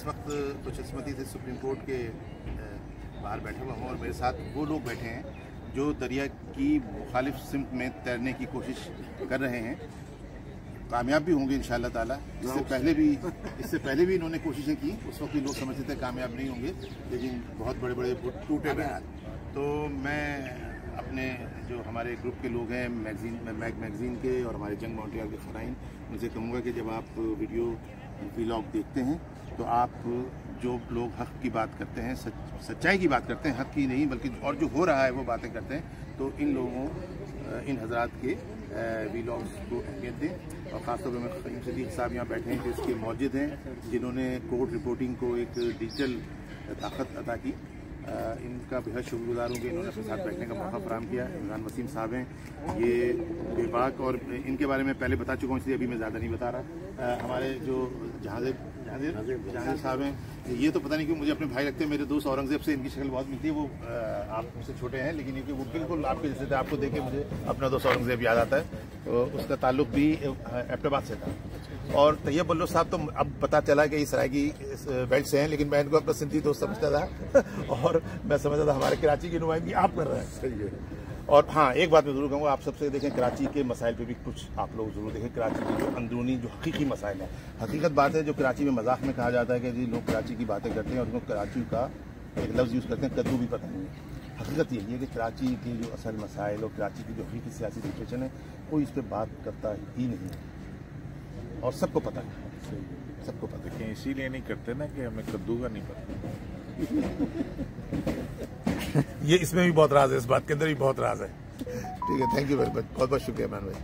इस वक्त खुशकिस्मती से सुप्रीम कोर्ट के बाहर बैठा हुआ हूँ और मेरे साथ वो लोग बैठे हैं जो दरिया की मुखालिफ सिमत में तैरने की कोशिश कर रहे हैं। कामयाब भी होंगे इंशाअल्लाह ताला। इससे पहले भी इन्होंने कोशिशें की, उस वक्त भी लोग समझते थे कामयाब नहीं होंगे, लेकिन बहुत बड़े बड़े टूटे हुए हैं। तो मैं अपने जो हमारे ग्रुप के लोग हैं मैगजीन के और हमारे जंग मॉन्ट्रियल के फ़राइन, उनसे कहूँगा कि जब आप वीडियो व्लॉग देखते हैं तो आप जो लोग हक़ की बात करते हैं, सच्चाई की बात करते हैं, हक़ की नहीं बल्कि और जो हो रहा है वो बातें करते हैं, तो इन लोगों इन हजरात के व्लॉग्स को अहमियत दें। और ख़ासतौर पर मैं ख़लीम सदीक़ साहब यहाँ बैठे हैं जो इसके मौजूद हैं, जिन्होंने कोर्ट रिपोर्टिंग को एक डिजिटल ताकत अता की। इनका बेहद शुक्रगुजार हूँ कि इन्होंने अपने साथ बैठने का मौका फराहम किया। इमरान वसीम साहब हैं, ये बेबाक, और इनके बारे में पहले बता चुका हूँ इसलिए अभी मैं ज़्यादा नहीं बता रहा। हमारे जो जहांगीर साहब हैं, ये तो पता नहीं क्यों मुझे अपने भाई लगते हैं। मेरे दोस्त औरंगज़ेब से इनकी शक्ल बहुत मिलती है। वो आप मुझसे छोटे हैं लेकिन इनके वो बिल्कुल आपके जैसे थे। आपको देख के मुझे अपना दोस्त औरंगज़ेब याद आता है। तो उसका ताल्लुक भी एबटाबाद से था। और तैयब बल्लो साहब तो अब पता चला कि इस सरायकी बेल्ट से हैं, लेकिन मैं इनको अपना सिंधी दोस्त समझता था और मैं समझता था हमारे कराची की नुमाइंदगी आप कर रहे हैं। सही है। और हाँ, एक बात मैं जरूर कहूँगा, आप सबसे देखें कराची के मसाइल पे भी कुछ आप लोग जरूर देखें। कराची की जो अंदरूनी जो हकीकी मसाइल है, हकीकत बात है, जो कराची में मजाक में कहा जाता है कि जी लोग कराची की बातें करते हैं और उनको कराची का एक लफ्ज़ यूज़ करते हैं, कद्दू भी पता नहीं है। हकीकत यही है कि कराची की जो असल मसाइल और कराची की जो हकीकी सियासी सिचुएशन है, कोई इस पर बात करता ही नहीं है और सबको पता है। सबको पता है, इसीलिए नहीं करते ना कि हमें कद्दू का नहीं पता। ये इसमें भी बहुत राज है, इस बात के अंदर भी बहुत राज है। ठीक है, थैंक यू वेरी मच, बहुत बहुत शुक्रिया मान भाई।